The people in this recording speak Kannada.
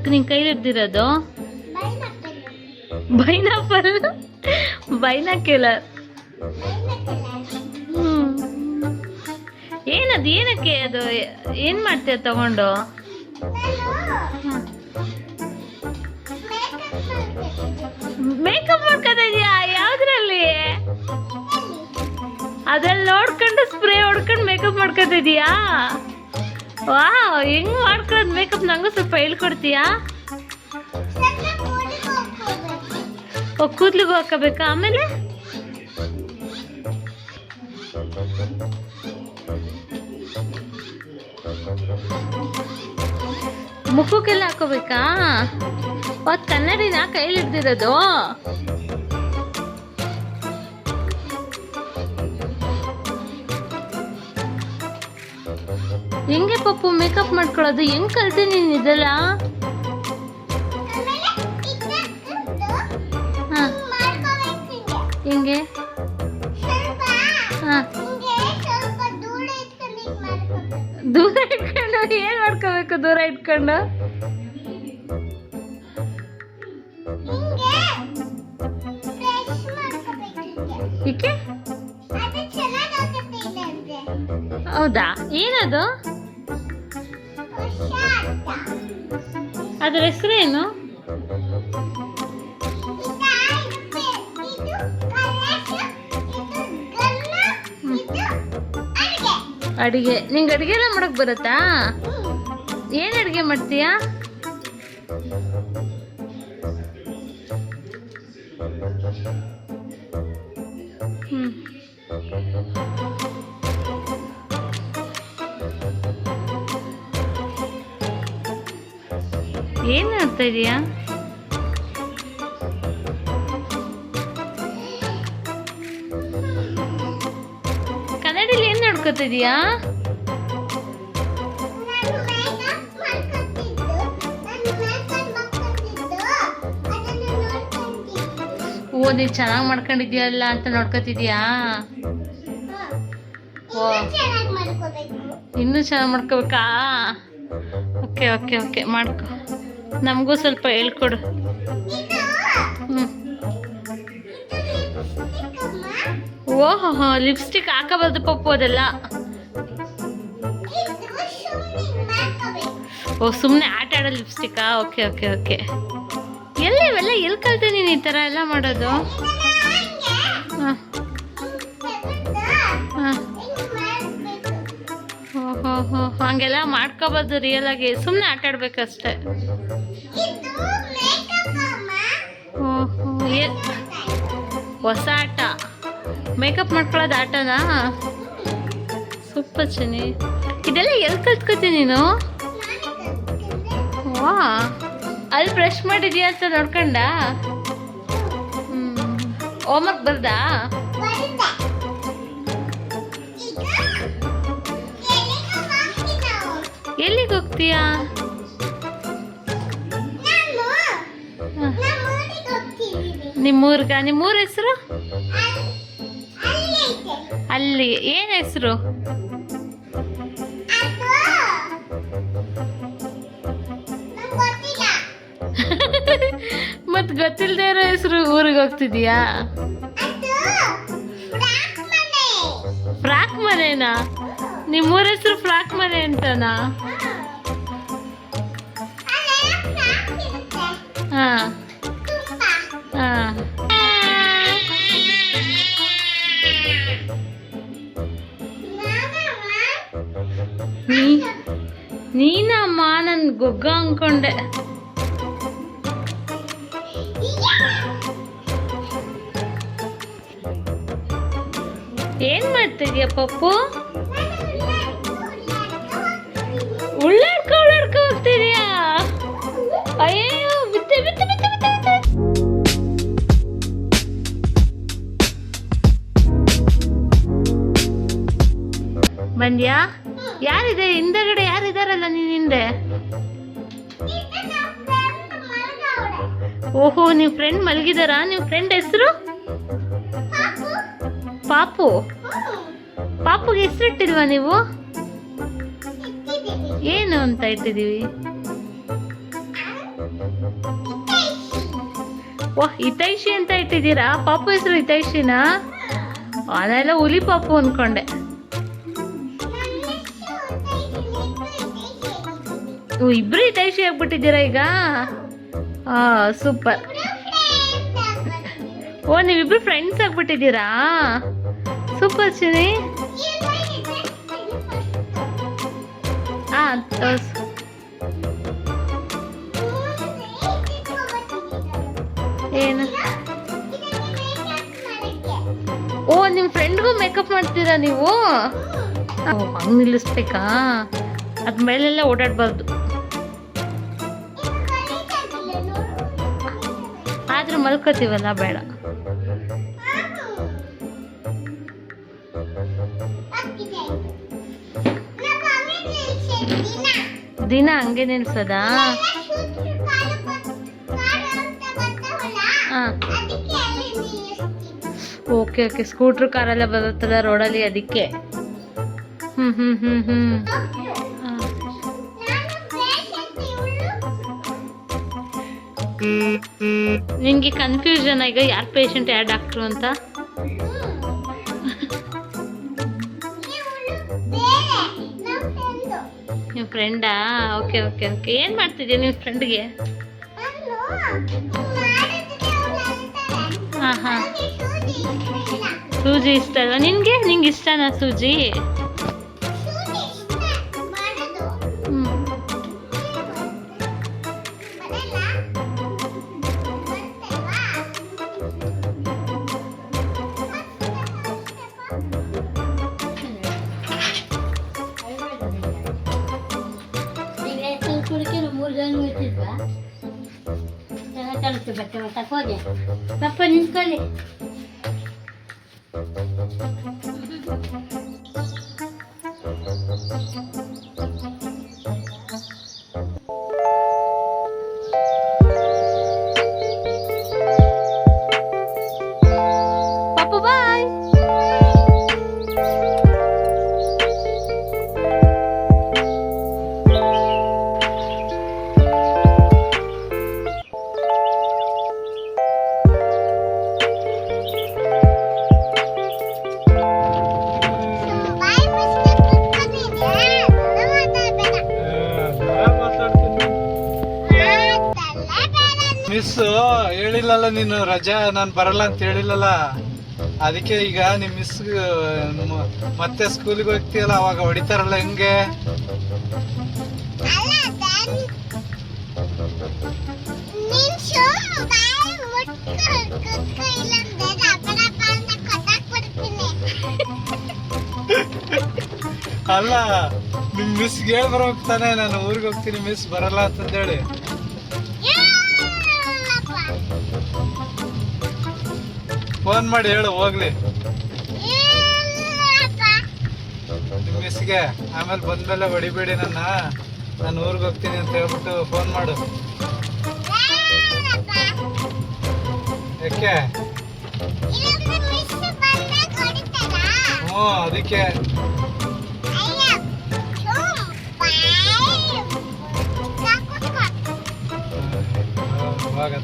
ಅದಕ್ಕೆ ನಿನ್ ಕೈಲಿ ಹಿಡ್ದಿರೋದು? ಬೈನಾಪಲ್ ಬೈನಾಕ್ಯುಲರ್. ಏನದು? ಏನಕ್ಕೆ ಅದು? ಏನ್ ಮಾಡ್ತೀಯ ತಗೊಂಡು? ಮೇಕಪ್ ಮಾಡ್ಕೊತಾ ಇದೀಯಾ? ಯಾವ್ದ್ರಲ್ಲಿ? ಅದ್ರಲ್ಲಿ ನೋಡ್ಕೊಂಡು ಸ್ಪ್ರೇ ಹೊಡ್ಕೊಂಡು ಮೇಕಪ್ ಮಾಡ್ಕೊತಾ ಇದೀಯಾ? ವಾವ್, ಹೆಂಗ್ ಮಾಡ್ಕೊಳ್ಳೋದು ಮೇಕಪ್? ನಂಗೂ ಸ್ವಲ್ಪ ಹೇಳ್ಕೊಡ್ತೀಯಾ? ಕೂದ್ಲಿಗೂ ಹಾಕಬೇಕಾ? ಆಮೇಲೆ ಮುಖಕ್ಕೆಲ್ಲ ಹಾಕೋಬೇಕಾ? ಅವತ್ತು ಕನ್ನಡಿನ ಕೈಲಿ ಹಿಡ್ದಿರೋದು? ಹೆಂಗೆ ಪಪ್ಪು ಮೇಕಪ್ ಮಾಡ್ಕೊಳ್ಳೋದು? ಹೆಂಗ್ ಕಲ್ತಿ ನೀನ್ ಇದೆಲ್ಲ? ಹೆಂಗೆ? ದೂರ ಇಟ್ಕೊಂಡು ಏನ್ ಮಾಡ್ಕೋಬೇಕು? ದೂರ ಇಟ್ಕೊಂಡು ಏಕೆ? ಹೌದಾ? ಏನದು? ಅದ್ರ ಹೆಸರೇನು? ಅಡಿಗೆ. ನಿಂಗೆ ಅಡಿಗೆ ಎಲ್ಲ ಮಾಡಕ್ ಬರುತ್ತಾ? ಏನ್ ಅಡಿಗೆ ಮಾಡ್ತೀಯಾ? ಏನ್ ಮಾಡ್ತಾ ಇದೀಯಾ? ಕನ್ನಡಿಲಿ ಏನ್ ನೋಡ್ಕೊತಿದೀಯಾ? ಓ, ನೀನ್ ಚೆನ್ನಾಗ್ ಮಾಡ್ಕೊಂಡಿದ್ಯಲ್ಲ ಅಂತ ನೋಡ್ಕೊತಿದ್ಯಾ? ಓ, ಇನ್ನೂ ಚೆನ್ನಾಗ್ ಮಾಡ್ಕೋಬೇಕಾ? ಓಕೆ ಓಕೆ ಓಕೆ, ಮಾಡ್ಕೊ. ನಮಗೂ ಸ್ವಲ್ಪ ಹೇಳ್ಕೊಡು. ಓಹೋ, ಲಿಪ್ಸ್ಟಿಕ್ ಹಾಕಬಾರ್ದು ಪಪ್ಪು, ಅದೆಲ್ಲ. ಓ, ಸುಮ್ಮನೆ ಆಟ ಆಡೋ ಲಿಪ್ಸ್ಟಿಕ್ಕಾ? Okay okay okay. ಎಲ್ಲಿ ಇವೆಲ್ಲ ಎಲ್ಲಿ ಕಲ್ತೆ ನೀನು ಈ ಥರ ಎಲ್ಲ ಮಾಡೋದು? ಹಾಂ ಹಾಂ. ಓಹೋ, ಹಂಗೆಲ್ಲ ಮಾಡ್ಕೋಬಾರ್ದು. ರಿಯಲ್ ಆಗಿ ಸುಮ್ಮನೆ ಆಟ ಆಡ್ಬೇಕಷ್ಟೆ. ಓಹೋ, ಹೊಸ ಆಟ ಮೇಕಪ್ ಮಾಡ್ಕೊಳ್ಳೋದು ಆಟನಾ? ಸೂಪರ್ ಚಿನ್ನಿ. ಇದೆಲ್ಲ ಎಲ್ಲಿ ಕಲ್ತ್ಕೊತೀನಿ ನೀನು? ವಾ, ಅಲ್ಲಿ ಬ್ರಷ್ ಮಾಡಿದ್ಯಾ ಅಂತ ನೋಡ್ಕೊಂಡ? ಹೋಮ್ವರ್ಕ್ ಬರ್ದಾ? ಎಲ್ಲಿಗೆ ಹೋಗ್ತೀಯಾ? ನಿಮ್ಮೂರ್ಗ? ನಿಮ್ಮೂರ ಹೆಸರು? ಅಲ್ಲಿ ಏನ್ ಹೆಸರು? ಮತ್ ಗೊತ್ತಿಲ್ಲದೆ ಇರೋ ಹೆಸರು ಊರಿಗೆ ಹೋಗ್ತಿದೀಯಾ? ಫ್ರಾಕ್ ಮನೆನಾ? ನಿಮ್ಮೂರ ಹೆಸರು ಫ್ರಾಕ್ ಮನೆ ಅಂತನಾ? ಹಾ ಹಾ. ನೀನಮ್ಮ, ನನ್ ಗೊಗ್ಗ ಅನ್ಕೊಂಡೆ. ಏನ್ ಮಾಡ್ತಿದ್ಯಾ ಪಪ್ಪು? ಉಳ್ಳಾಡ್ಕೊ ಹೋಗ್ತಿದ್ಯಾ? ಅಯ್ಯೋ, ಬಿತ್ತೆ ಬಿತ್ತೆ ಬಿತ್ತೆ ಬಿತ್ತೆ ಬಿತ್ತೆ. ಬಂದ್ಯಾ? ಯಾರಿದೆ ಹಿಂದಗಡೆ? ಯಾರಿದಾರಲ್ಲ ನೀನ್ ಹಿಂದೆ? ಓಹೋ, ನೀವು ಫ್ರೆಂಡ್ ಮಲಗಿದಾರಾ? ನೀವು ಫ್ರೆಂಡ್ ಹೆಸರು? ಪಾಪು. ಪಾಪುಗೆ ಹೆಸರಿಟ್ಟಿಲ್ವಾ ನೀವು? ಏನು ಅಂತ ಇಟ್ಟಿದೀವಿ? ವಾಹ್, ಹಿತೈಷಿ ಅಂತ ಇಟ್ಟಿದ್ದೀರಾ? ಪಾಪು ಹೆಸರು ಹಿತೈಷಿನಾ? ನಾನೆಲ್ಲ ಹುಲಿ ಪಾಪು ಅನ್ಕೊಂಡೆ. ಇಬ್ರು ಹಿತೈಷಿ ಆಗ್ಬಿಟ್ಟಿದ್ದೀರಾ ಈಗ? ಸೂಪರ್. ಓ, ನೀವಿಬ್ರು ಫ್ರೆಂಡ್ಸ್ ಆಗ್ಬಿಟ್ಟಿದ್ದೀರಾ? ಸೂಪರ್ ಚಿನಿ. ಏನು? ಓ, ನಿಮ್ಮ ಫ್ರೆಂಡ್ಗೂ ಮೇಕಪ್ ಮಾಡ್ತೀರಾ ನೀವು? ಹಂಗೆ ನಿಲ್ಲಿಸ್ಬೇಕಾ? ಅದ್ ಮೇಲೆಲ್ಲ ಓಡಾಡ್ಬಾರ್ದು. ಆದ್ರೂ ಮಲ್ಕೋತೀವಲ್ಲ, ಬೇಡ. ದಿನ ಹಂಗೆ ನಿಲ್ಸದಾ? ಓಕೆ ಓಕೆ, ಸ್ಕೂಟ್ರ್ ಕಾರೆಲ್ಲ ಬರುತ್ತಲ್ಲ ರೋಡಲ್ಲಿ, ಅದಕ್ಕೆ. ನಿಂಗೆ ಕನ್ಫ್ಯೂಷನ್ ಈಗ ಯಾರು ಪೇಷಂಟ್ ಯಾರು ಡಾಕ್ಟ್ರು ಅಂತ? ನಿಮ್ಮ ಫ್ರೆಂಡಾ? Okay okay okay. ಏನು ಮಾಡ್ತಿದ್ಯಾ ನಿಮ್ಮ ಫ್ರೆಂಡ್ಗೆ? ಹಾಂ ಹಾಂ. ಸೂಜಿ ಇಷ್ಟ ಅಲ್ವಾ ನಿನಗೆ? ನಿಂಗೆ ಇಷ್ಟನಾ ಸೂಜಿ? ಪಪ್ಪ ನಿಂತ್ಕೊಳ್ಳಿ. ಪಾಪು ಬಾಯ್. ಮಿಸ್ ಹೇಳಿಲ್ಲಲ್ಲ ನೀನು, ರಜಾ ನಾನು ಬರಲ್ಲ ಅಂತ ಹೇಳಿಲ್ಲಲ್ಲ. ಅದಕ್ಕೆ ಈಗ ನಿಮ್ ಮಿಸ್ ಮತ್ತೆ ಸ್ಕೂಲಿಗೆ ಹೋಗ್ತೀಯಲ್ಲ, ಅವಾಗ ಹೊಡಿತಾರಲ್ಲ, ಹೆಂಗೆ? ಅಲ್ಲ, ನಿಮ್ ಮಿಸ್ಗೆ ಹೇಳ್ ಬರ್ಬೇಕು ತಾನೆ, ನಾನು ಊರಿಗೆ ಹೋಗ್ತೀನಿ ಮಿಸ್ ಬರಲ್ಲ ಅಂತಂದೇಳಿ. ಫೋನ್ ಮಾಡಿ ಹೇಳು ಹೋಗ್ಲಿ ನಿಮ್ ಮಿಸ್ಗೆ. ಆಮೇಲೆ ಬಂದ್ಮೇಲೆ ಹೊಡಿಬೇಡಿ ನಾನು ಊರಿಗೆ ಹೋಗ್ತೀನಿ ಅಂತ ಹೇಳ್ಬಿಟ್ಟು ಫೋನ್ ಮಾಡು. ಯಾಕೆ? ಹ್ಞೂ, ಅದಕ್ಕೆ. ಇವಾಗ